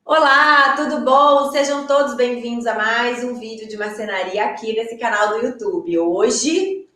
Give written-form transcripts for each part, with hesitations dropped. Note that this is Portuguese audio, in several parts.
Olá, tudo bom? Sejam todos bem-vindos a mais um vídeo de marcenaria aqui nesse canal do YouTube. Hoje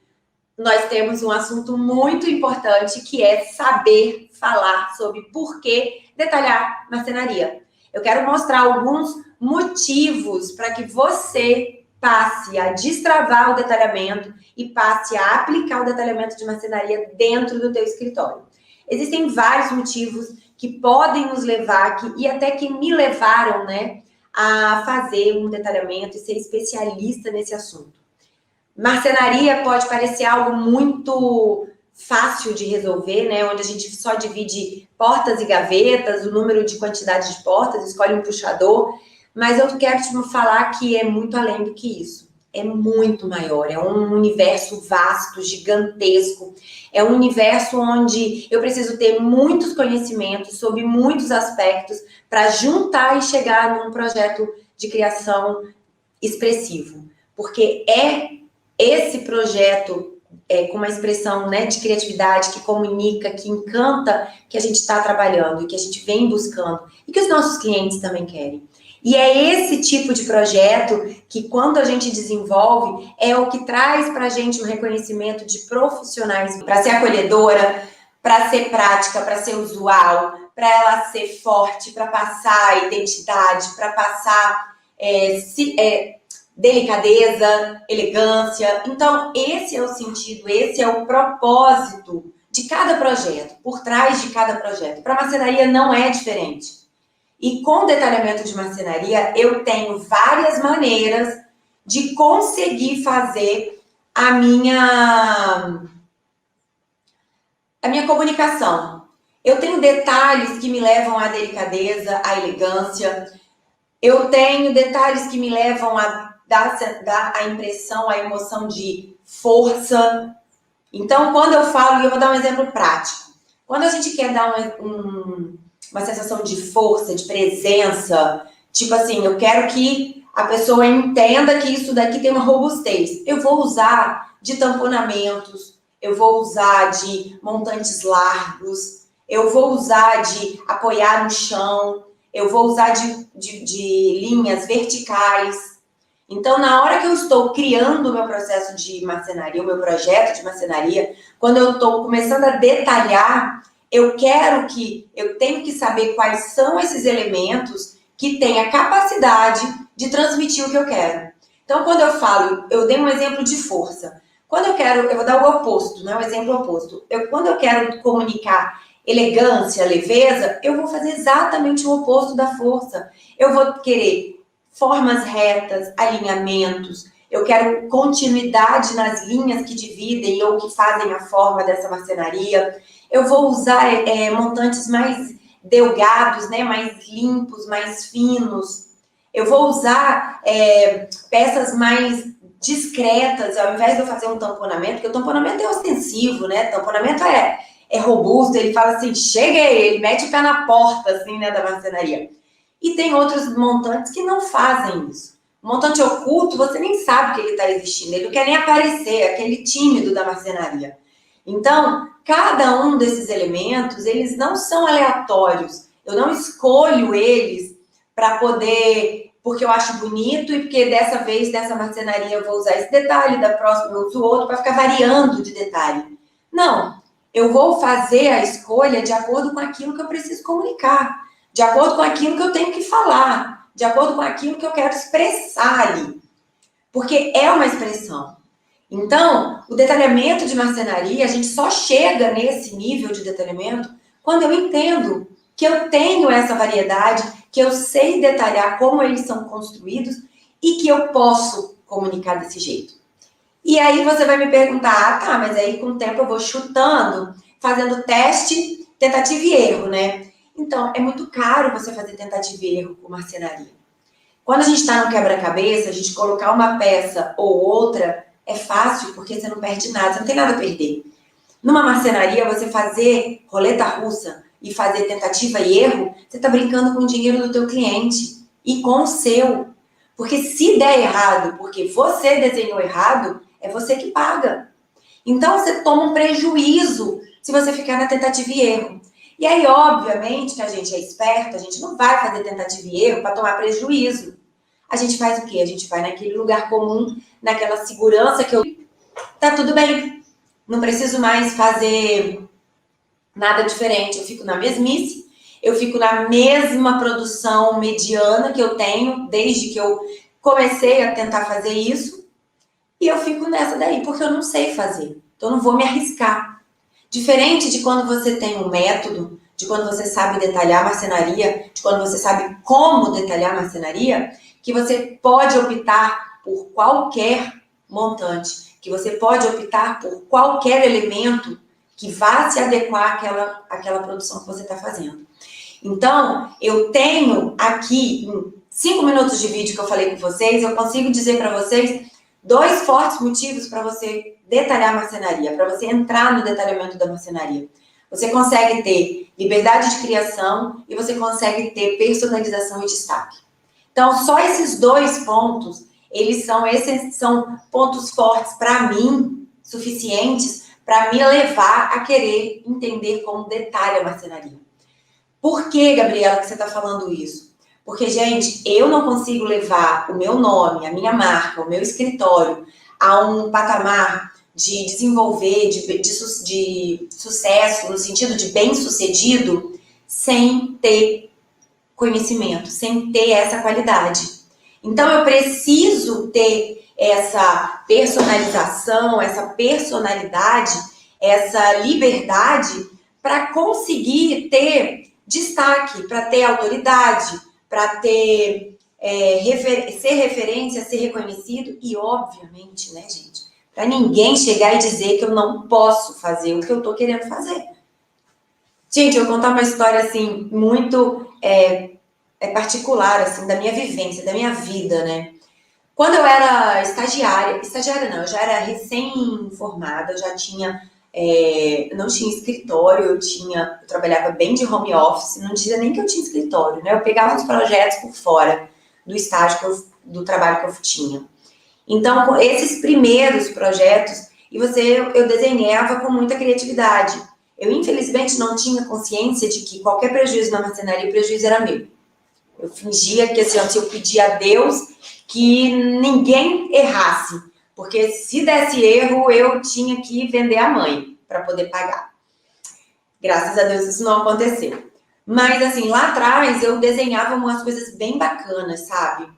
nós temos um assunto muito importante que é saber falar sobre por que detalhar marcenaria. Eu quero mostrar alguns motivos para que você passe a destravar o detalhamento e passe a aplicar o detalhamento de marcenaria dentro do teu escritório. Existem vários motivos que podem nos levar, e até que me levaram, né, a fazer um detalhamento e ser especialista nesse assunto. Marcenaria pode parecer algo muito fácil de resolver, né? Onde a gente só divide portas e gavetas, o número de quantidade de portas, escolhe um puxador, mas eu quero te falar que é muito além do que isso. É muito maior, é um universo vasto, gigantesco, é um universo onde eu preciso ter muitos conhecimentos sobre muitos aspectos para juntar e chegar num projeto de criação expressivo, porque é esse projeto com uma expressão, né, de criatividade que comunica, que encanta, que a gente está trabalhando e que a gente vem buscando e que os nossos clientes também querem. E é esse tipo de projeto que, quando a gente desenvolve, é o que traz para a gente um reconhecimento de profissionais para ser acolhedora, para ser prática, para ser usual, para ela ser forte, para passar identidade, para passar delicadeza, elegância. Então, esse é o sentido, esse é o propósito de cada projeto, por trás de cada projeto. Para a marcenaria não é diferente. E com detalhamento de marcenaria, eu tenho várias maneiras de conseguir fazer a minha comunicação. Eu tenho detalhes que me levam à delicadeza, à elegância. Eu tenho detalhes que me levam a dar a impressão, a emoção de força. Então, quando eu falo, e eu vou dar um exemplo prático. Quando a gente quer dar uma sensação de força, de presença, tipo assim, eu quero que a pessoa entenda que isso daqui tem uma robustez. Eu vou usar de tamponamentos, eu vou usar de montantes largos, eu vou usar de apoiar no chão, eu vou usar de linhas verticais. Então, na hora que eu estou criando o meu processo de marcenaria, o meu projeto de marcenaria, quando eu estou começando a detalhar, eu tenho que saber quais são esses elementos que têm a capacidade de transmitir o que eu quero. Então, quando eu falo, eu dei um exemplo de força. Quando eu vou dar o oposto, né? O exemplo oposto. Quando eu quero comunicar elegância, leveza, eu vou fazer exatamente o oposto da força. Eu vou querer formas retas, alinhamentos, eu quero continuidade nas linhas que dividem ou que fazem a forma dessa marcenaria. Eu vou usar montantes mais delgados, né, mais limpos, mais finos. Eu vou usar peças mais discretas, ao invés de eu fazer um tamponamento, porque o tamponamento é ostensivo, né? O tamponamento é robusto, ele fala assim, chega aí, ele mete o pé na porta, assim, né, da marcenaria. E tem outros montantes que não fazem isso. O montante oculto, você nem sabe que ele está existindo, ele não quer nem aparecer, aquele tímido da marcenaria. Então, cada um desses elementos, eles não são aleatórios. Eu não escolho eles para poder, porque eu acho bonito e porque dessa vez, nessa marcenaria, eu vou usar esse detalhe, da próxima eu uso outro, para ficar variando de detalhe. Não, eu vou fazer a escolha de acordo com aquilo que eu preciso comunicar, de acordo com aquilo que eu tenho que falar, de acordo com aquilo que eu quero expressar ali. Porque é uma expressão. Então, o detalhamento de marcenaria, a gente só chega nesse nível de detalhamento quando eu entendo que eu tenho essa variedade, que eu sei detalhar como eles são construídos e que eu posso comunicar desse jeito. E aí você vai me perguntar, tá, mas aí com o tempo eu vou chutando, fazendo teste, tentativa e erro, né? Então, é muito caro você fazer tentativa e erro com marcenaria. Quando a gente está no quebra-cabeça, a gente colocar uma peça ou outra é fácil, porque você não perde nada, você não tem nada a perder. Numa marcenaria, você fazer roleta russa e fazer tentativa e erro, você está brincando com o dinheiro do teu cliente e com o seu. Porque se der errado, porque você desenhou errado, é você que paga. Então, você toma um prejuízo se você ficar na tentativa e erro. E aí, obviamente, que a gente é esperto, a gente não vai fazer tentativa e erro para tomar prejuízo. A gente faz o quê? A gente vai naquele lugar comum, naquela segurança que eu... Tá tudo bem, não preciso mais fazer nada diferente, eu fico na mesmice, eu fico na mesma produção mediana que eu tenho desde que eu comecei a tentar fazer isso, e eu fico nessa daí, porque eu não sei fazer. Então, eu não vou me arriscar. Diferente de quando você tem um método, de quando você sabe detalhar marcenaria, de quando você sabe como detalhar marcenaria, que você pode optar por qualquer montante, que você pode optar por qualquer elemento que vá se adequar àquela produção que você está fazendo. Então, eu tenho aqui, em 5 minutos de vídeo que eu falei com vocês, eu consigo dizer para vocês 2 fortes motivos para você detalhar a marcenaria, para você entrar no detalhamento da marcenaria. Você consegue ter liberdade de criação e você consegue ter personalização e destaque. Então, só esses 2 pontos, eles são pontos fortes para mim, suficientes para me levar a querer entender como detalha a marcenaria. Por que, Gabriela, que você está falando isso? Porque, gente, eu não consigo levar o meu nome, a minha marca, o meu escritório a um patamar de desenvolver, de sucesso, no sentido de bem-sucedido, sem ter conhecimento, sem ter essa qualidade. Então, eu preciso ter essa personalização, essa personalidade, essa liberdade para conseguir ter destaque, para ter autoridade, para ter ser referência, ser reconhecido e, obviamente, né, gente, para ninguém chegar e dizer que eu não posso fazer o que eu estou querendo fazer. Gente, eu vou contar uma história, assim, muito particular, assim, da minha vivência, da minha vida, né? Quando eu era estagiária não, eu já era recém-formada, eu já tinha, não tinha escritório, eu trabalhava bem de home office, não dizia nem que eu tinha escritório, né? Eu pegava os projetos por fora do estágio, do trabalho que eu tinha. Então, esses primeiros projetos, eu desenhava com muita criatividade. Eu, infelizmente, não tinha consciência de que qualquer prejuízo na marcenaria, o prejuízo era meu. Eu fingia que, assim, eu pedia a Deus que ninguém errasse, porque se desse erro, eu tinha que vender a mãe para poder pagar. Graças a Deus isso não aconteceu. Mas, assim, lá atrás eu desenhava umas coisas bem bacanas, sabe?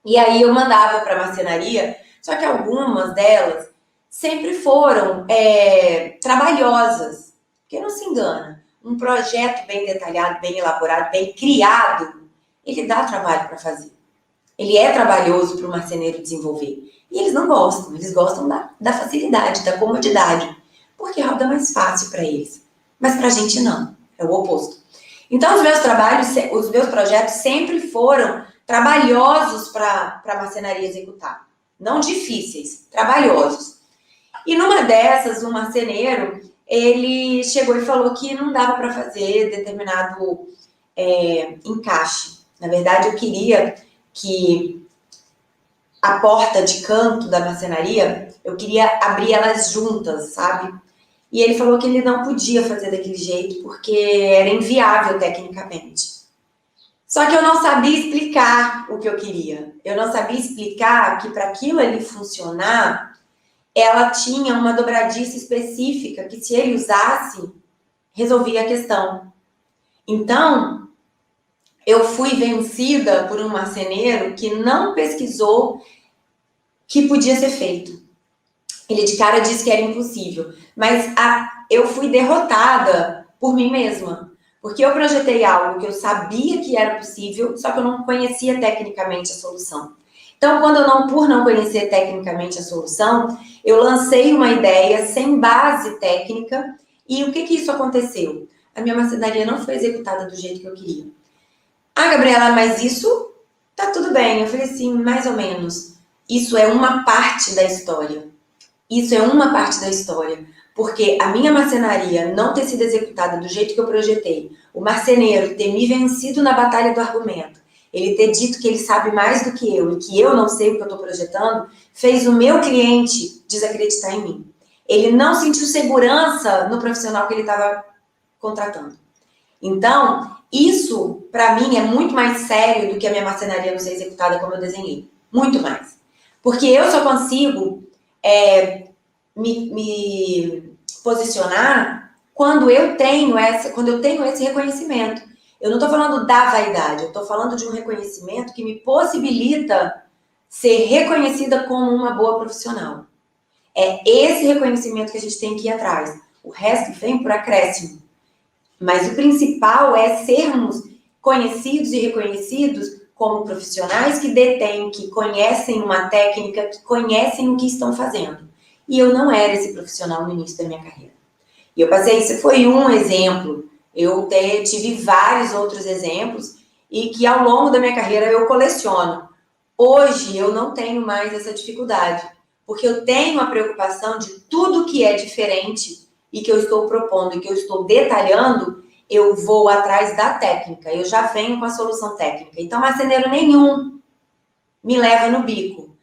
E aí eu mandava para a marcenaria, só que algumas delas sempre foram trabalhosas. Porque não se engana, um projeto bem detalhado, bem elaborado, bem criado, ele dá trabalho para fazer. Ele é trabalhoso para o marceneiro desenvolver. E eles não gostam, eles gostam da facilidade, da comodidade, porque roda mais fácil para eles. Mas para a gente não, é o oposto. Então os meus projetos sempre foram trabalhosos para a marcenaria executar. Não difíceis, trabalhosos. E numa dessas, um marceneiro, ele chegou e falou que não dava para fazer determinado encaixe. Na verdade, eu queria que a porta de canto da marcenaria, eu queria abrir elas juntas, sabe? E ele falou que ele não podia fazer daquele jeito porque era inviável tecnicamente. Só que eu não sabia explicar o que eu queria. Eu não sabia explicar que para aquilo ali funcionar, ela tinha uma dobradiça específica que se ele usasse, resolvia a questão. Então, eu fui vencida por um marceneiro que não pesquisou que podia ser feito. Ele de cara disse que era impossível, mas eu fui derrotada por mim mesma, porque eu projetei algo que eu sabia que era possível, só que eu não conhecia tecnicamente a solução. Então, por não conhecer tecnicamente a solução, eu lancei uma ideia sem base técnica e o que isso aconteceu? A minha marcenaria não foi executada do jeito que eu queria. Ah, Gabriela, mas isso tá tudo bem. Eu falei assim, mais ou menos. Isso é uma parte da história. Isso é uma parte da história. Porque a minha marcenaria não ter sido executada do jeito que eu projetei, o marceneiro ter me vencido na batalha do argumento, ele ter dito que ele sabe mais do que eu e que eu não sei o que eu estou projetando, fez o meu cliente desacreditar em mim. Ele não sentiu segurança no profissional que ele estava contratando. Então, isso, para mim, é muito mais sério do que a minha marcenaria não ser executada como eu desenhei. Muito mais. Porque eu só consigo me posicionar quando eu tenho esse reconhecimento. Eu não estou falando da vaidade, eu estou falando de um reconhecimento que me possibilita ser reconhecida como uma boa profissional. É esse reconhecimento que a gente tem que ir atrás. O resto vem por acréscimo. Mas o principal é sermos conhecidos e reconhecidos como profissionais que detêm, que conhecem uma técnica, que conhecem o que estão fazendo. E eu não era esse profissional no início da minha carreira. E eu passei, isso foi um exemplo. Eu tive vários outros exemplos e que ao longo da minha carreira eu coleciono. Hoje eu não tenho mais essa dificuldade, porque eu tenho a preocupação de tudo que é diferente e que eu estou propondo e que eu estou detalhando, eu vou atrás da técnica, eu já venho com a solução técnica. Então, marceneiro nenhum me leva no bico.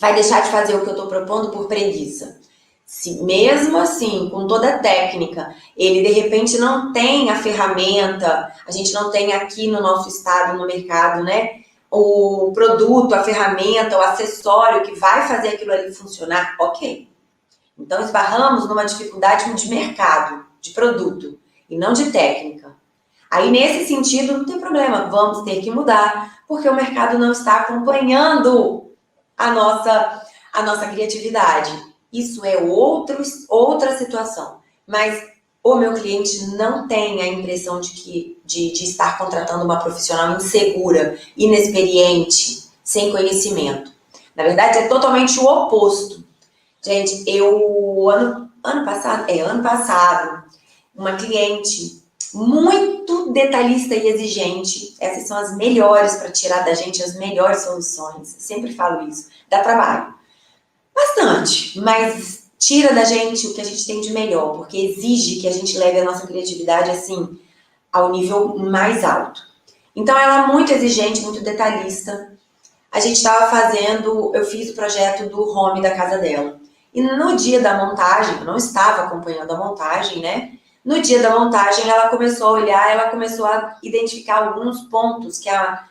Vai deixar de fazer o que eu estou propondo por preguiça. Se mesmo assim, com toda a técnica, ele de repente não tem a ferramenta, a gente não tem aqui no nosso estado, no mercado, né? O produto, a ferramenta, o acessório que vai fazer aquilo ali funcionar, ok. Então, esbarramos numa dificuldade de mercado, de produto, e não de técnica. Aí, nesse sentido, não tem problema, vamos ter que mudar, porque o mercado não está acompanhando a nossa criatividade. Isso é outra situação. Mas o meu cliente não tem a impressão de estar contratando uma profissional insegura, inexperiente, sem conhecimento. Na verdade, é totalmente o oposto. Gente, ano passado, uma cliente muito detalhista e exigente, essas são as melhores para tirar da gente as melhores soluções, sempre falo isso, dá trabalho. Bastante, mas tira da gente o que a gente tem de melhor, porque exige que a gente leve a nossa criatividade, assim, ao nível mais alto. Então, ela é muito exigente, muito detalhista. A gente eu fiz o projeto do home da casa dela. E no dia da montagem, eu não estava acompanhando a montagem, né? No dia da montagem, ela começou a olhar, ela começou a identificar alguns pontos que era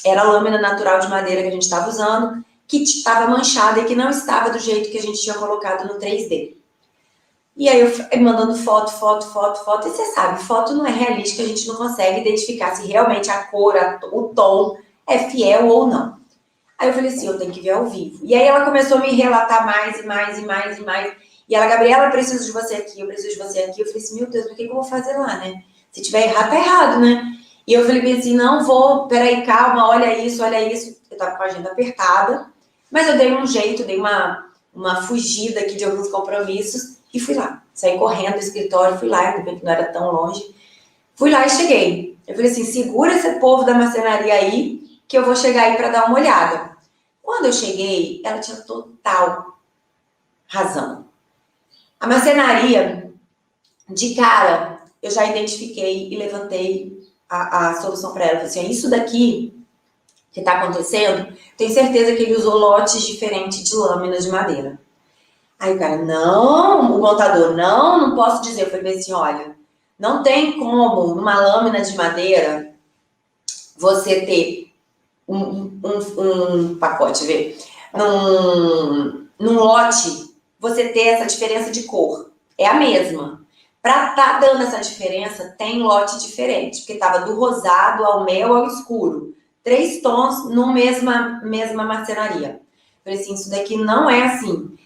a lâmina natural de madeira que a gente estava usando, que estava manchada e que não estava do jeito que a gente tinha colocado no 3D. E aí eu mandando foto, e você sabe, foto não é realística, a gente não consegue identificar se realmente a cor, o tom é fiel ou não. Aí eu falei assim, eu tenho que ver ao vivo. E aí ela começou a me relatar mais. E ela, Gabriela, eu preciso de você aqui, eu preciso de você aqui. Eu falei assim, meu Deus, o que eu vou fazer lá, né? Se tiver errado, tá errado, né? E eu falei assim, não vou, peraí, calma, olha isso. Eu tava com a agenda apertada, mas eu dei um jeito, dei uma fugida aqui de alguns compromissos e fui lá. Saí correndo do escritório, fui lá, ainda bem que não era tão longe. Fui lá e cheguei. Eu falei assim, segura esse povo da marcenaria aí, que eu vou chegar aí para dar uma olhada. Quando eu cheguei, ela tinha total razão. A marcenaria, de cara, eu já identifiquei e levantei a solução para ela. Eu falei assim, isso daqui que está acontecendo, tenho certeza que ele usou lotes diferentes de lâminas de madeira. Aí o cara, não, o montador, não posso dizer. Eu falei assim, olha, não tem como numa lâmina de madeira você ter um pacote, vê, num lote, você ter essa diferença de cor. É a mesma. Para tá dando essa diferença, tem lote diferente, porque tava do rosado ao mel ao escuro. 3 tons no mesma marcenaria. Eu falei assim, isso daqui não é assim.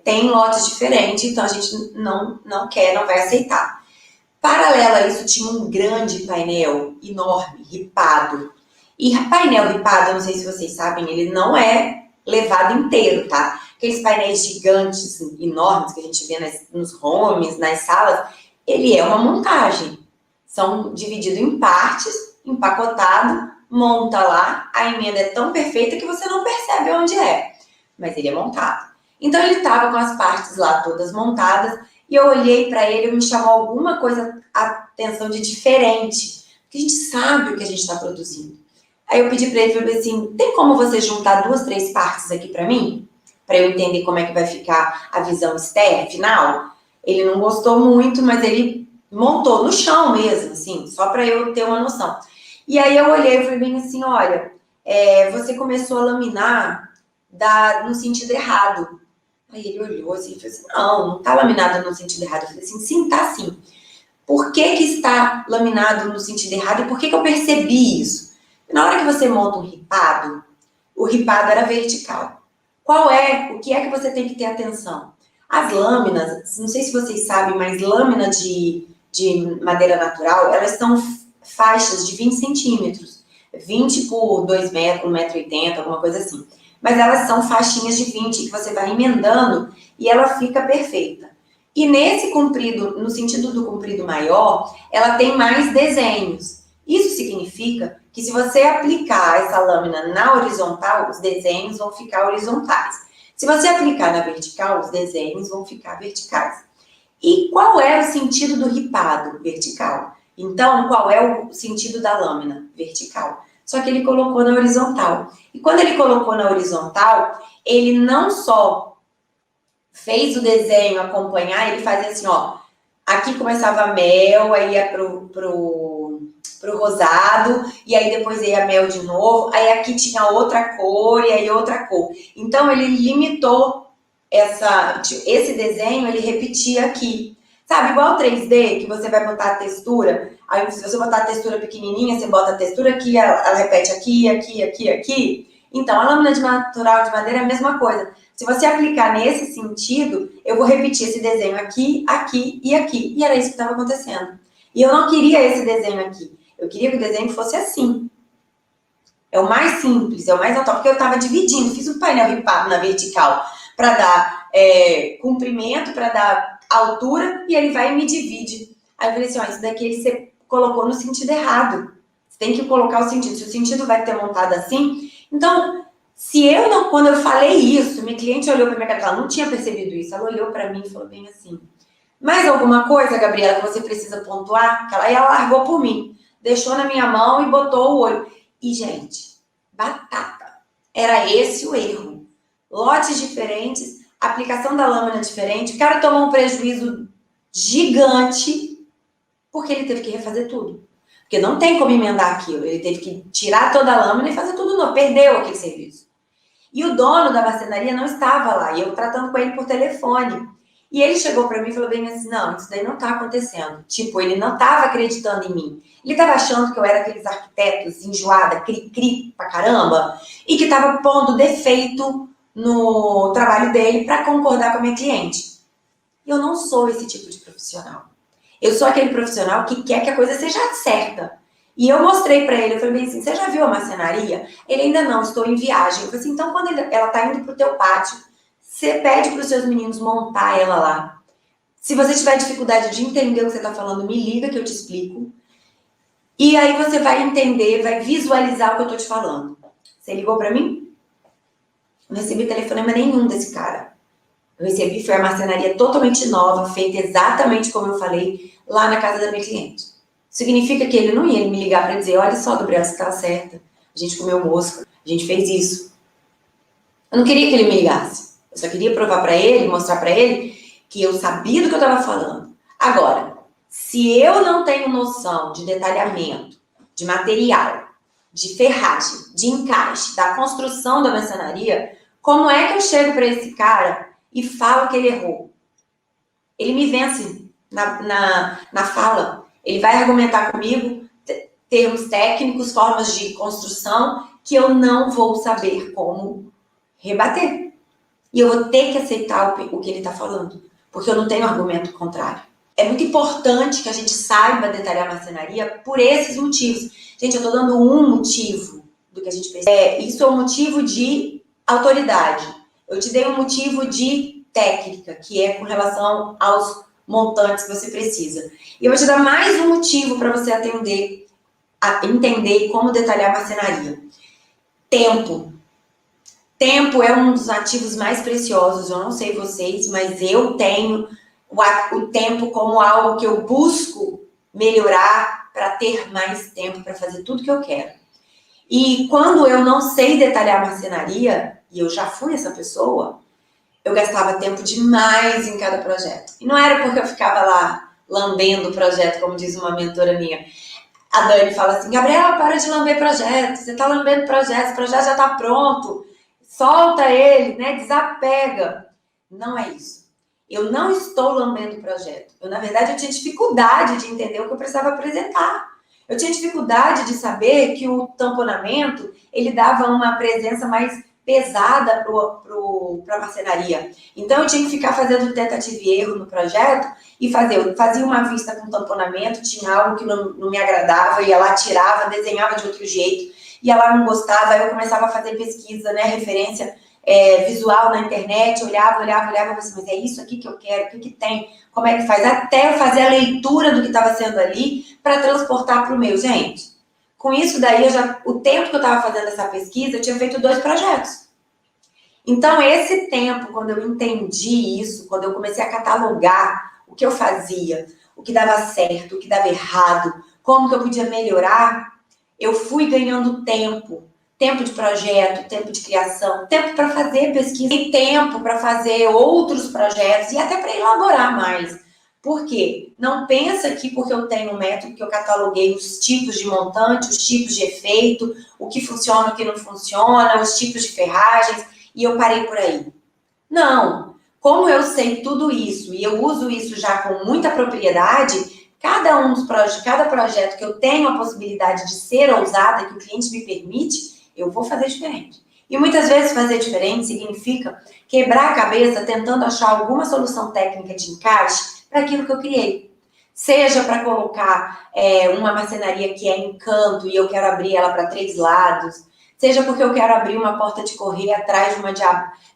Tem lotes diferentes, então a gente não vai aceitar. Paralelo a isso, tinha um grande painel enorme, ripado. E painel ripado, eu não sei se vocês sabem, ele não é levado inteiro, tá? Aqueles painéis gigantes, enormes, que a gente vê nos homes, nas salas, ele é uma montagem. São divididos em partes, empacotado, monta lá, a emenda é tão perfeita que você não percebe onde é. Mas ele é montado. Então ele estava com as partes lá todas montadas, e eu olhei para ele e me chamou alguma coisa, a atenção de diferente. Porque a gente sabe o que a gente está produzindo. Aí eu pedi para ele, falei assim, tem como você juntar 2, 3 partes aqui para mim? Para eu entender como é que vai ficar a visão externa, final? Ele não gostou muito, mas ele montou no chão mesmo, assim, só para eu ter uma noção. E aí eu olhei e falei bem assim, olha, você começou a laminar no sentido errado. Aí ele olhou assim e falou assim, não tá laminado no sentido errado. Eu falei assim, sim, tá sim. Por que está laminado no sentido errado e por que eu percebi isso? Na hora que você monta um ripado, o ripado era vertical. O que é que você tem que ter atenção? As lâminas, não sei se vocês sabem, mas lâmina de madeira natural, elas são faixas de 20 centímetros. 20 por 2 metros, 1,80 m, alguma coisa assim. Mas elas são faixinhas de 20 que você vai emendando e ela fica perfeita. E nesse comprido, no sentido do comprido maior, ela tem mais desenhos. Isso significa que se você aplicar essa lâmina na horizontal, os desenhos vão ficar horizontais. Se você aplicar na vertical, os desenhos vão ficar verticais. E qual é o sentido do ripado? Vertical. Então, qual é o sentido da lâmina? Vertical. Só que ele colocou na horizontal. E quando ele colocou na horizontal, ele não só fez o desenho acompanhar, ele fazia assim, ó, aqui começava mel, aí ia pro rosado, e aí depois ia mel de novo, aí aqui tinha outra cor, e aí outra cor. Então, ele limitou esse desenho, ele repetia aqui. Sabe, igual 3D, que você vai botar a textura, aí se você botar a textura pequenininha, você bota a textura aqui, ela repete aqui, aqui, aqui, aqui. Então, a lâmina de natural de madeira é a mesma coisa. Se você aplicar nesse sentido, eu vou repetir esse desenho aqui, aqui e aqui. E era isso que estava acontecendo. E eu não queria esse desenho aqui. Eu queria que o desenho fosse assim. É o mais simples, é o mais atual, porque eu estava dividindo. Fiz um painel ripado na vertical para dar comprimento, para dar altura, e ele vai e me divide. Aí eu falei assim, ó, isso daqui você colocou no sentido errado. Você tem que colocar o sentido. Se o sentido vai ter montado assim, então... Quando eu falei isso, minha cliente olhou para minha cara, ela não tinha percebido isso, ela olhou para mim e falou bem assim, mais alguma coisa, Gabriela, que você precisa pontuar? Ela largou por mim, deixou na minha mão e botou o olho. E, gente, batata. Era esse o erro. Lotes diferentes, aplicação da lâmina diferente, o cara tomou um prejuízo gigante porque ele teve que refazer tudo. Porque não tem como emendar aquilo, ele teve que tirar toda a lâmina e fazer tudo novo, perdeu aquele serviço. E o dono da marcenaria não estava lá, e eu tratando com ele por telefone. E ele chegou para mim e falou bem assim, não, isso daí não está acontecendo. Tipo, ele não estava acreditando em mim. Ele estava achando que eu era aqueles arquitetos enjoada, cri-cri pra caramba, e que estava pondo defeito no trabalho dele para concordar com a minha cliente. Eu não sou esse tipo de profissional. Eu sou aquele profissional que quer que a coisa seja certa. E eu mostrei para ele, eu falei bem assim, você já viu a marcenaria? Ele ainda não, estou em viagem. Eu falei assim, então quando ela está indo para o teu pátio, você pede para os seus meninos montar ela lá. Se você tiver dificuldade de entender o que você está falando, me liga que eu te explico. E aí você vai entender, vai visualizar o que eu estou te falando. Você ligou para mim? Não recebi telefonema nenhum desse cara. Eu recebi, foi a marcenaria totalmente nova, feita exatamente como eu falei, lá na casa da minha cliente. Significa que ele não ia me ligar para dizer, olha só, Gabriela, você estava certa. A gente comeu mosca, a gente fez isso. Eu não queria que ele me ligasse. Eu só queria provar para ele, mostrar para ele que eu sabia do que eu estava falando. Agora, se eu não tenho noção de detalhamento, de material, de ferragem, de encaixe, da construção da marcenaria, como é que eu chego para esse cara e falo que ele errou? Ele me vence na fala. Ele vai argumentar comigo termos técnicos, formas de construção que eu não vou saber como rebater. E eu vou ter que aceitar o que ele está falando, porque eu não tenho argumento contrário. É muito importante que a gente saiba detalhar a marcenaria por esses motivos. Gente, eu estou dando um motivo do que a gente precisa. Isso é um motivo de autoridade. Eu te dei um motivo de técnica, que é com relação aos montantes que você precisa. E eu vou te dar mais um motivo para você entender como detalhar a marcenaria. Tempo. Tempo é um dos ativos mais preciosos. Eu não sei vocês, mas eu tenho o tempo como algo que eu busco melhorar para ter mais tempo para fazer tudo que eu quero. E quando eu não sei detalhar a marcenaria, e eu já fui essa pessoa, eu gastava tempo demais em cada projeto. E não era porque eu ficava lá lambendo o projeto, como diz uma mentora minha. A Dani fala assim, Gabriela, para de lamber projeto, você está lambendo projeto, esse projeto já está pronto, solta ele, né? Desapega. Não é isso. Eu não estou lambendo o projeto. Na verdade, eu tinha dificuldade de entender o que eu precisava apresentar. Eu tinha dificuldade de saber que o tamponamento, ele dava uma presença mais pesada para a marcenaria. Então, eu tinha que ficar fazendo tentativa e erro no projeto e fazia uma vista com tamponamento, tinha algo que não me agradava, ia lá, tirava, desenhava de outro jeito, ia lá, não gostava, aí eu começava a fazer pesquisa, né, referência visual na internet, olhava, mas é isso aqui que eu quero, o que tem, como é que faz, até eu fazer a leitura do que estava sendo ali para transportar para o meu. Gente, com isso daí, o tempo que eu estava fazendo essa pesquisa, eu tinha feito 2 projetos. Então, esse tempo, quando eu entendi isso, quando eu comecei a catalogar o que eu fazia, o que dava certo, o que dava errado, como que eu podia melhorar, eu fui ganhando tempo de projeto, tempo de criação, tempo para fazer pesquisa e tempo para fazer outros projetos e até para elaborar mais. Por quê? Não pensa que porque eu tenho um método que eu cataloguei os tipos de montante, os tipos de efeito, o que funciona, o que não funciona, os tipos de ferragens, e eu parei por aí. Não. Como eu sei tudo isso e eu uso isso já com muita propriedade, cada projeto que eu tenho a possibilidade de ser ousada, que o cliente me permite, eu vou fazer diferente. E muitas vezes fazer diferente significa quebrar a cabeça tentando achar alguma solução técnica de encaixe para aquilo que eu criei. Seja para colocar uma marcenaria que é em canto e eu quero abrir ela para 3 lados, seja porque eu quero abrir uma porta de correr atrás de uma de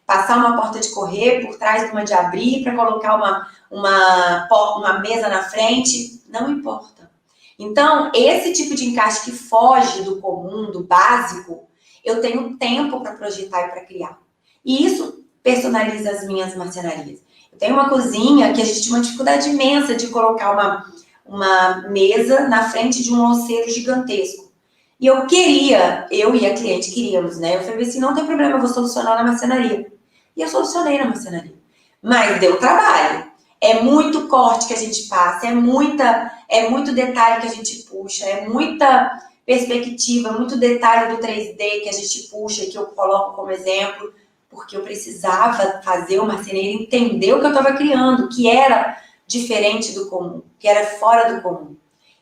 passar uma porta de correr por trás de uma de abrir para colocar uma mesa na frente, não importa. Então, esse tipo de encaixe que foge do comum, do básico, eu tenho tempo para projetar e para criar. E isso personaliza as minhas marcenarias. Eu tenho uma cozinha que a gente tinha uma dificuldade imensa de colocar uma mesa na frente de um louceiro gigantesco. E eu e a cliente queríamos, né? Eu falei assim, não tem problema, eu vou solucionar na marcenaria. E eu solucionei na marcenaria. Mas deu trabalho. É muito corte que a gente passa, é muito detalhe que a gente puxa, é muita perspectiva, muito detalhe do 3D que a gente puxa, que eu coloco como exemplo, porque eu precisava fazer o marceneiro entender o que eu estava criando, que era diferente do comum, que era fora do comum.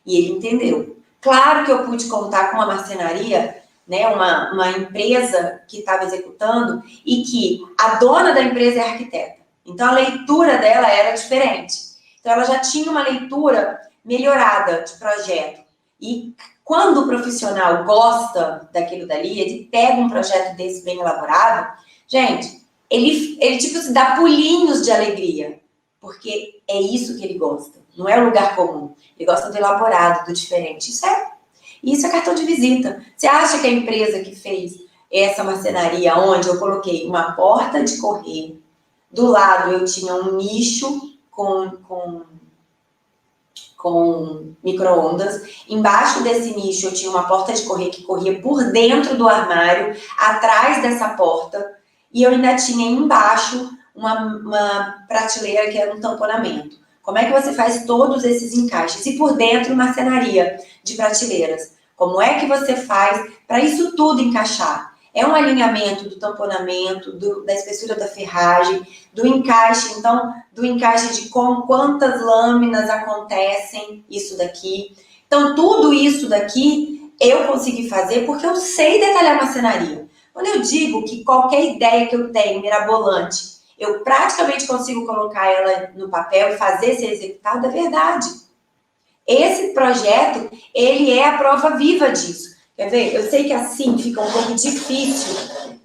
E ele entendeu. Claro que eu pude contar com uma marcenaria, né, uma empresa que estava executando e que a dona da empresa é arquiteta. Então, a leitura dela era diferente. Então, ela já tinha uma leitura melhorada de projeto. E quando o profissional gosta daquilo dali, ele pega um projeto desse bem elaborado, gente, ele tipo se dá pulinhos de alegria, porque é isso que ele gosta, não é o lugar comum. Ele gosta do elaborado, do diferente. Isso é cartão de visita. Você acha que a empresa que fez essa marcenaria, onde eu coloquei uma porta de correr, do lado eu tinha um nicho com micro-ondas. Embaixo desse nicho eu tinha uma porta de correr que corria por dentro do armário, atrás dessa porta, e eu ainda tinha embaixo uma prateleira que era um tamponamento. Como é que você faz todos esses encaixes? E por dentro, marcenaria de prateleiras. Como é que você faz para isso tudo encaixar? É um alinhamento do tamponamento, da espessura da ferragem, do encaixe, então, do encaixe de quantas lâminas acontecem, isso daqui. Então, tudo isso daqui eu consegui fazer porque eu sei detalhar marcenaria. Quando eu digo que qualquer ideia que eu tenho, mirabolante, eu praticamente consigo colocar ela no papel e fazer ser executado, é verdade. Esse projeto, ele é a prova viva disso. Quer ver? Eu sei que assim fica um pouco difícil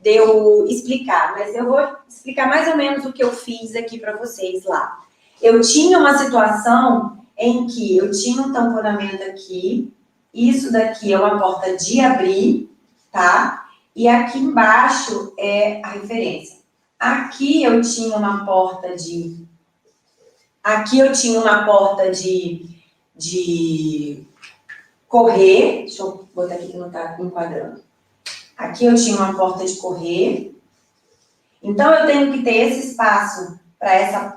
de eu explicar, mas eu vou explicar mais ou menos o que eu fiz aqui para vocês lá. Eu tinha uma situação em que eu tinha um tamponamento aqui, isso daqui é uma porta de abrir, tá? E aqui embaixo é a referência. Aqui eu tinha uma porta de... Aqui eu tinha uma porta de correr, deixa eu botar aqui que não está enquadrando. Aqui eu tinha uma porta de correr. Então, eu tenho que ter esse espaço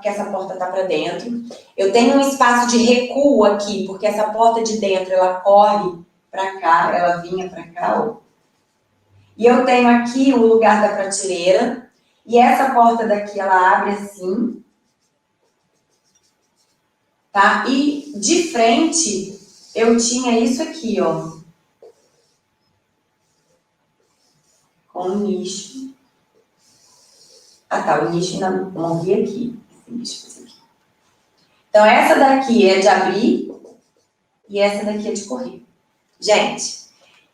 que essa porta tá para dentro. Eu tenho um espaço de recuo aqui, porque essa porta de dentro, ela corre para cá, ela vinha para cá, ó. E eu tenho aqui o lugar da prateleira, e essa porta daqui, ela abre assim, tá? E de frente, eu tinha isso aqui, ó, com um nicho. Ah, tá, o nicho ainda não vi aqui. Esse nicho aqui. Então, essa daqui é de abrir e essa daqui é de correr. Gente,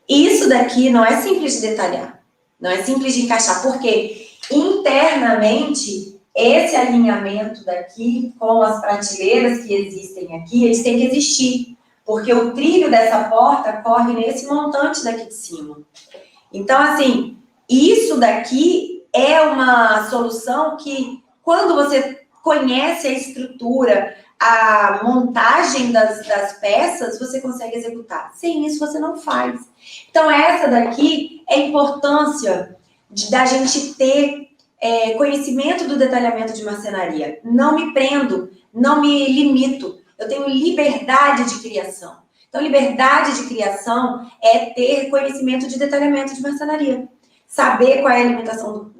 isso daqui não é simples de detalhar, não é simples de encaixar, porque internamente, esse alinhamento daqui com as prateleiras que existem aqui, eles têm que existir, porque o trilho dessa porta corre nesse montante daqui de cima. Então, assim, isso daqui é uma solução que, quando você conhece a estrutura, a montagem das peças, você consegue executar. Sem isso, você não faz. Então, essa daqui é a importância da gente ter conhecimento do detalhamento de marcenaria. Não me prendo, não me limito. Eu tenho liberdade de criação. Então, liberdade de criação é ter conhecimento de detalhamento de marcenaria. Saber qual é a limitação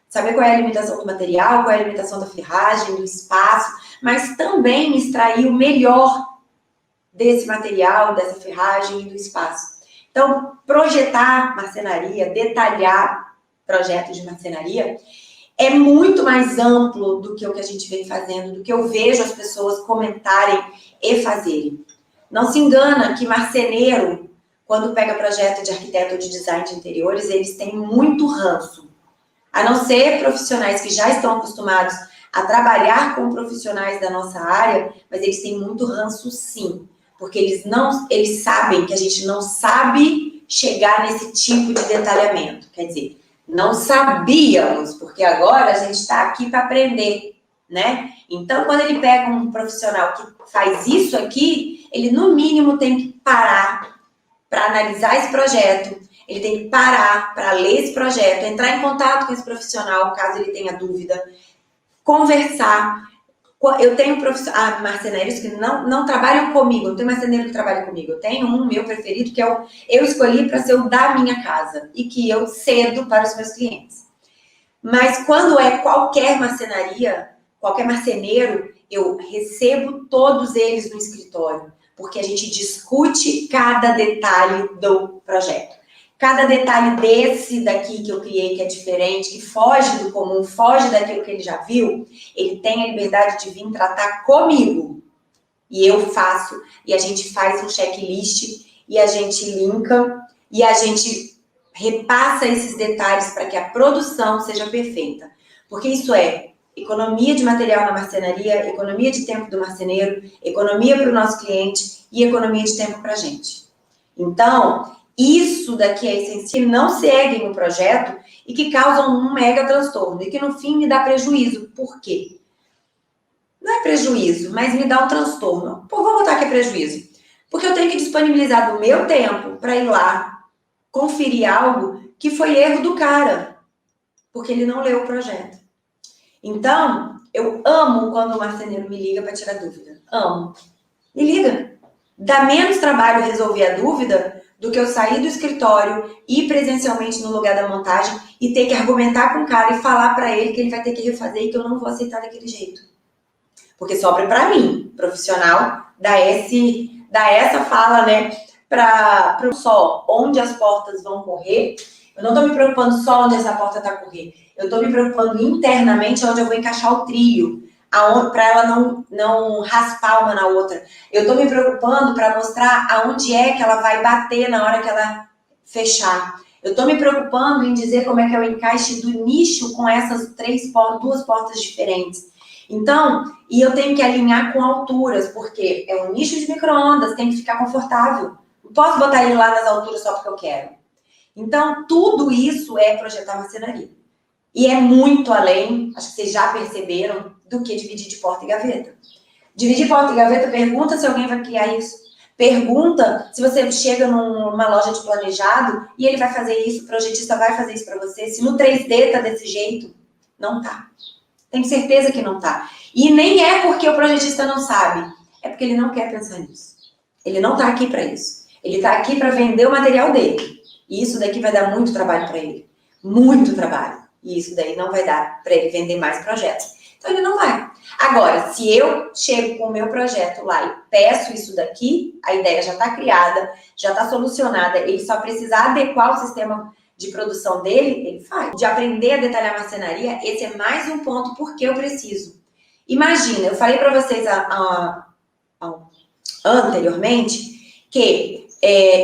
saber qual é a limitação do material, qual é a limitação da ferragem, do espaço, mas também extrair o melhor desse material, dessa ferragem e do espaço. Então, projetar marcenaria, detalhar projetos de marcenaria é muito mais amplo do que o que a gente vem fazendo, do que eu vejo as pessoas comentarem e fazerem. Não se engana que marceneiro, quando pega projeto de arquiteto ou de design de interiores, eles têm muito ranço. A não ser profissionais que já estão acostumados a trabalhar com profissionais da nossa área, mas eles têm muito ranço sim, porque eles sabem que a gente não sabe chegar nesse tipo de detalhamento. Quer dizer, não sabíamos, porque agora a gente está aqui para aprender, né? Então, quando ele pega um profissional que faz isso aqui, ele no mínimo tem que parar para analisar esse projeto, ele tem que parar para ler esse projeto, entrar em contato com esse profissional, caso ele tenha dúvida, conversar. Eu tenho marceneiros que não trabalham comigo, não tem marceneiro que trabalha comigo. Eu tenho um meu preferido que eu escolhi para ser o da minha casa e que eu cedo para os meus clientes. Mas quando é qualquer marcenaria, qualquer marceneiro, eu recebo todos eles no escritório, porque a gente discute cada detalhe do projeto. Cada detalhe desse daqui que eu criei, que é diferente, que foge do comum, foge daquilo que ele já viu, ele tem a liberdade de vir tratar comigo. E eu faço, e a gente faz um checklist, e a gente linka, e a gente repassa esses detalhes para que a produção seja perfeita. Porque isso é economia de material na marcenaria, economia de tempo do marceneiro, economia para o nosso cliente e economia de tempo para a gente. Então, isso daqui é essencial, que não seguem o projeto e que causam um mega transtorno e que no fim me dá prejuízo. Por quê? Não é prejuízo, mas me dá um transtorno. Pô, vou botar que é prejuízo. Porque eu tenho que disponibilizar do meu tempo para ir lá conferir algo que foi erro do cara, porque ele não leu o projeto. Então, eu amo quando o marceneiro me liga para tirar dúvida. Amo. Me liga. Dá menos trabalho resolver a dúvida do que eu sair do escritório, ir presencialmente no lugar da montagem e ter que argumentar com o cara e falar para ele que ele vai ter que refazer e que eu não vou aceitar daquele jeito. Porque sobra para mim, profissional, dar essa fala, né, para só onde as portas vão correr. Eu não estou me preocupando só onde essa porta está a correr. Eu estou me preocupando internamente onde eu vou encaixar o trilho, para ela não raspar uma na outra. Eu estou me preocupando para mostrar aonde é que ela vai bater na hora que ela fechar. Eu estou me preocupando em dizer como é que é o encaixe do nicho com essas duas portas diferentes. Então, e eu tenho que alinhar com alturas, porque é um nicho de micro-ondas, tem que ficar confortável. Não posso botar ele lá nas alturas só porque eu quero. Então, tudo isso é projetar marcenaria. E é muito além, acho que vocês já perceberam, do que dividir de porta e gaveta. Dividir porta e gaveta, pergunta se alguém vai criar isso. Pergunta se você chega numa loja de planejado e ele vai fazer isso, o projetista vai fazer isso para você. Se no 3D tá desse jeito, não tá. Tenho certeza que não tá. E nem é porque o projetista não sabe, é porque ele não quer pensar nisso. Ele não tá aqui para isso. Ele tá aqui para vender o material dele. E isso daqui vai dar muito trabalho para ele. Muito trabalho. E isso daí não vai dar para ele vender mais projetos. Então ele não vai. Agora, se eu chego com o meu projeto lá e peço isso daqui, a ideia já está criada, já está solucionada, ele só precisa adequar o sistema de produção dele, ele faz. De aprender a detalhar marcenaria, esse é mais um ponto porque eu preciso. Imagina, eu falei para vocês anteriormente que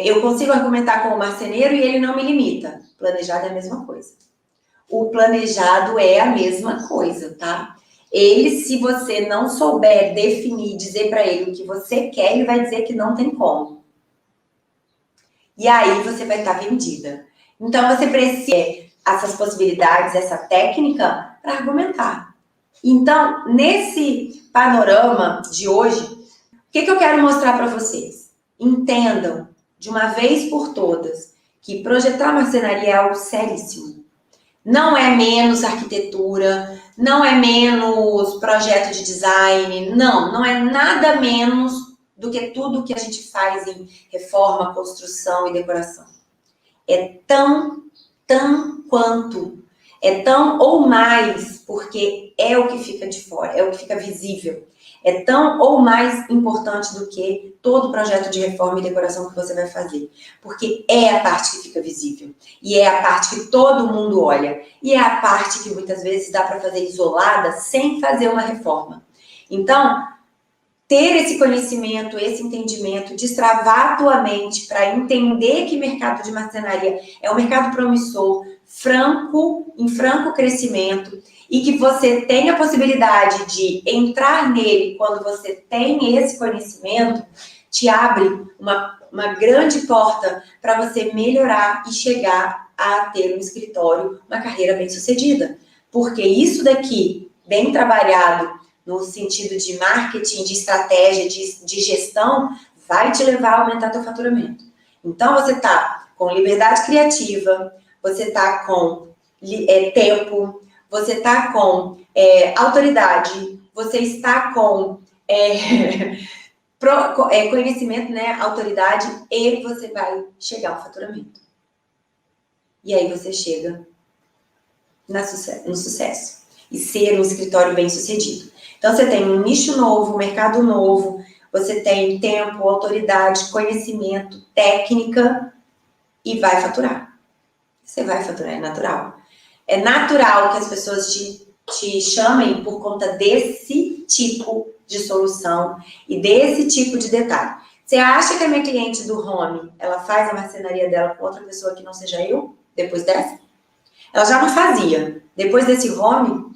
eu consigo argumentar com o marceneiro e ele não me limita. Planejado é a mesma coisa. O planejado é a mesma coisa, tá? Ele, se você não souber definir, dizer para ele o que você quer, ele vai dizer que não tem como. E aí você vai estar vendida. Então você precisa essas possibilidades, essa técnica para argumentar. Então, nesse panorama de hoje, o que eu quero mostrar para vocês? Entendam de uma vez por todas que projetar marcenaria é algo seríssimo. Não é menos arquitetura, não é menos projeto de design, não é nada menos do que tudo que a gente faz em reforma, construção e decoração. É tão quanto, é tão ou mais, porque é o que fica de fora, é o que fica visível. É tão ou mais importante do que todo projeto de reforma e decoração que você vai fazer. Porque é a parte que fica visível. E é a parte que todo mundo olha. E é a parte que muitas vezes dá para fazer isolada sem fazer uma reforma. Então, ter esse conhecimento, esse entendimento, destravar a tua mente para entender que mercado de marcenaria é um mercado promissor, em franco crescimento, e que você tem a possibilidade de entrar nele quando você tem esse conhecimento, te abre uma grande porta para você melhorar e chegar a ter um escritório, uma carreira bem-sucedida. Porque isso daqui, bem trabalhado, no sentido de marketing, de estratégia, de gestão, vai te levar a aumentar teu faturamento. Então, você está com liberdade criativa, você está com tempo, você está com autoridade, você está com conhecimento, né, autoridade, e você vai chegar ao faturamento. E aí você chega no sucesso. E ser um escritório bem-sucedido. Então, você tem um nicho novo, um mercado novo, você tem tempo, autoridade, conhecimento, técnica e vai faturar. Você vai faturar, é natural. É natural que as pessoas te chamem por conta desse tipo de solução e desse tipo de detalhe. Você acha que a minha cliente do home, ela faz a marcenaria dela com outra pessoa que não seja eu, depois dessa? Ela já não fazia. Depois desse home,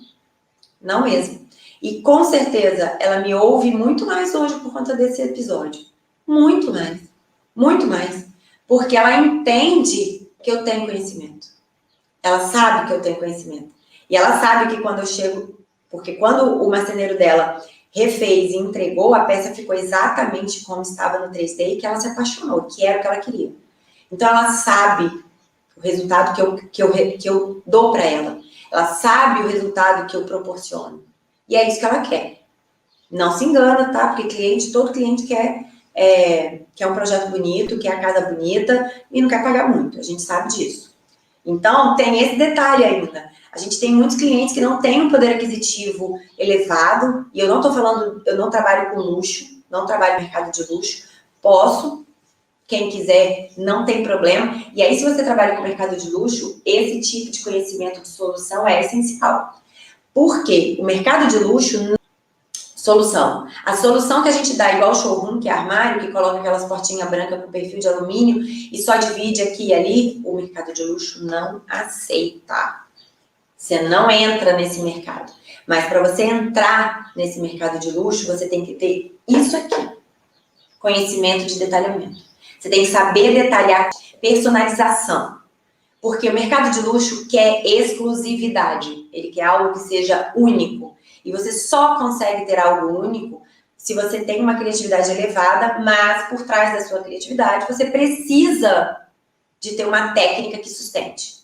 não mesmo. E com certeza ela me ouve muito mais hoje por conta desse episódio. Muito mais. Muito mais. Porque ela entende que eu tenho conhecimento. Ela sabe que eu tenho conhecimento. E ela sabe que quando eu chego... Porque quando o marceneiro dela refez e entregou, a peça ficou exatamente como estava no 3D e que ela se apaixonou, que era o que ela queria. Então ela sabe o resultado que eu dou para ela. Ela sabe o resultado que eu proporciono. E é isso que ela quer. Não se engana, tá? Porque todo cliente quer um projeto bonito, quer a casa bonita e não quer pagar muito. A gente sabe disso. Então, tem esse detalhe ainda. A gente tem muitos clientes que não têm um poder aquisitivo elevado. E eu não tô falando, eu não trabalho com luxo, não trabalho no mercado de luxo. Posso, quem quiser, não tem problema. E aí, se você trabalha com o mercado de luxo, esse tipo de conhecimento de solução é essencial. Porque o mercado de luxo, solução. A solução que a gente dá igual showroom, que é armário, que coloca aquelas portinhas brancas com perfil de alumínio e só divide aqui e ali, o mercado de luxo não aceita. Você não entra nesse mercado. Mas para você entrar nesse mercado de luxo, você tem que ter isso aqui. Conhecimento de detalhamento. Você tem que saber detalhar, personalização. Porque o mercado de luxo quer exclusividade. Ele quer algo que seja único. E você só consegue ter algo único se você tem uma criatividade elevada, mas por trás da sua criatividade você precisa de ter uma técnica que sustente.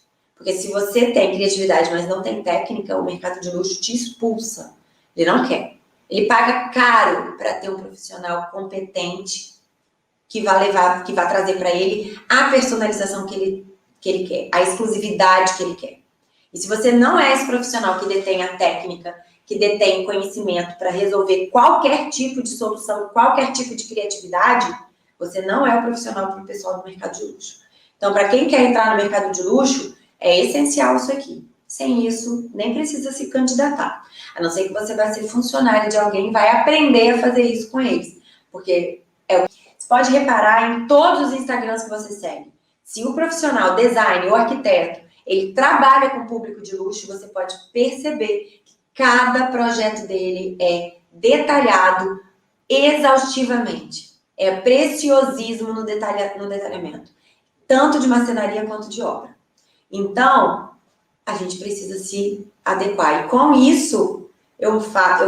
Porque se você tem criatividade, mas não tem técnica, o mercado de luxo te expulsa. Ele não quer. Ele paga caro para ter um profissional competente que vai trazer para ele a personalização que ele quer, a exclusividade que ele quer. E se você não é esse profissional que detém a técnica, que detém conhecimento para resolver qualquer tipo de solução, qualquer tipo de criatividade, você não é o profissional para o pessoal do mercado de luxo. Então, para quem quer entrar no mercado de luxo, é essencial isso aqui. Sem isso, nem precisa se candidatar. A não ser que você vai ser funcionário de alguém e vai aprender a fazer isso com eles. Porque você pode reparar em todos os Instagrams que você segue. Se o profissional, design ou arquiteto, ele trabalha com público de luxo, você pode perceber que cada projeto dele é detalhado exaustivamente. É preciosismo no detalhamento. Tanto de marcenaria quanto de obra. Então, a gente precisa se adequar. E com isso, eu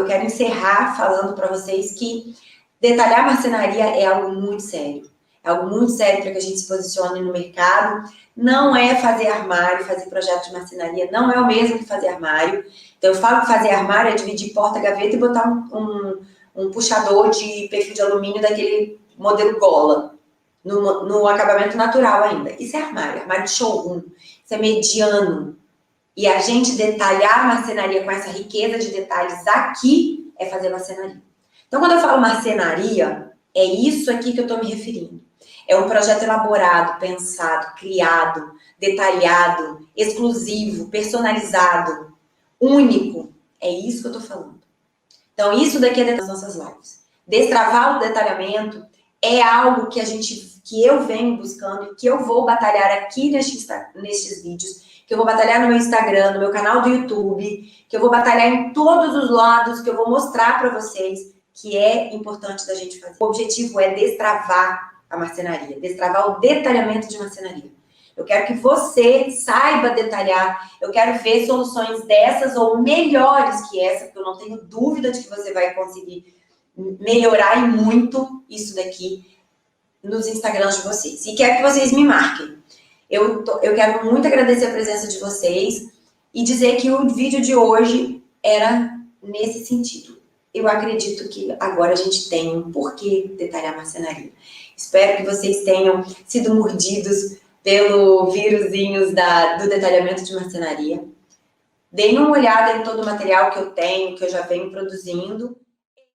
quero encerrar falando para vocês que detalhar marcenaria é algo muito sério. É algo muito sério para que a gente se posicione no mercado. Não é fazer armário, fazer projeto de marcenaria, não é o mesmo que fazer armário. Então, eu falo que fazer armário é dividir porta, gaveta e botar um puxador de perfil de alumínio daquele modelo gola, no acabamento natural ainda. Isso é armário de showroom. Isso é mediano. E a gente detalhar a marcenaria com essa riqueza de detalhes aqui é fazer marcenaria. Então, quando eu falo marcenaria, é isso aqui que eu estou me referindo. É um projeto elaborado, pensado, criado, detalhado, exclusivo, personalizado, único. É isso que eu estou falando. Então, isso daqui é das nossas lives. Destravar o detalhamento é algo que eu venho buscando e que eu vou batalhar aqui nestes vídeos, que eu vou batalhar no meu Instagram, no meu canal do YouTube, que eu vou batalhar em todos os lados, que eu vou mostrar para vocês que é importante da gente fazer. O objetivo é destravar a marcenaria, destravar o detalhamento de marcenaria. Eu quero que você saiba detalhar, eu quero ver soluções dessas ou melhores que essa, porque eu não tenho dúvida de que você vai conseguir melhorar e muito isso daqui nos Instagrams de vocês. E quero que vocês me marquem. Eu quero muito agradecer a presença de vocês e dizer que o vídeo de hoje era nesse sentido. Eu acredito que agora a gente tem um porquê detalhar marcenaria. Espero que vocês tenham sido mordidos pelo vírusinhos do detalhamento de marcenaria. Deem uma olhada em todo o material que eu tenho, que eu já venho produzindo.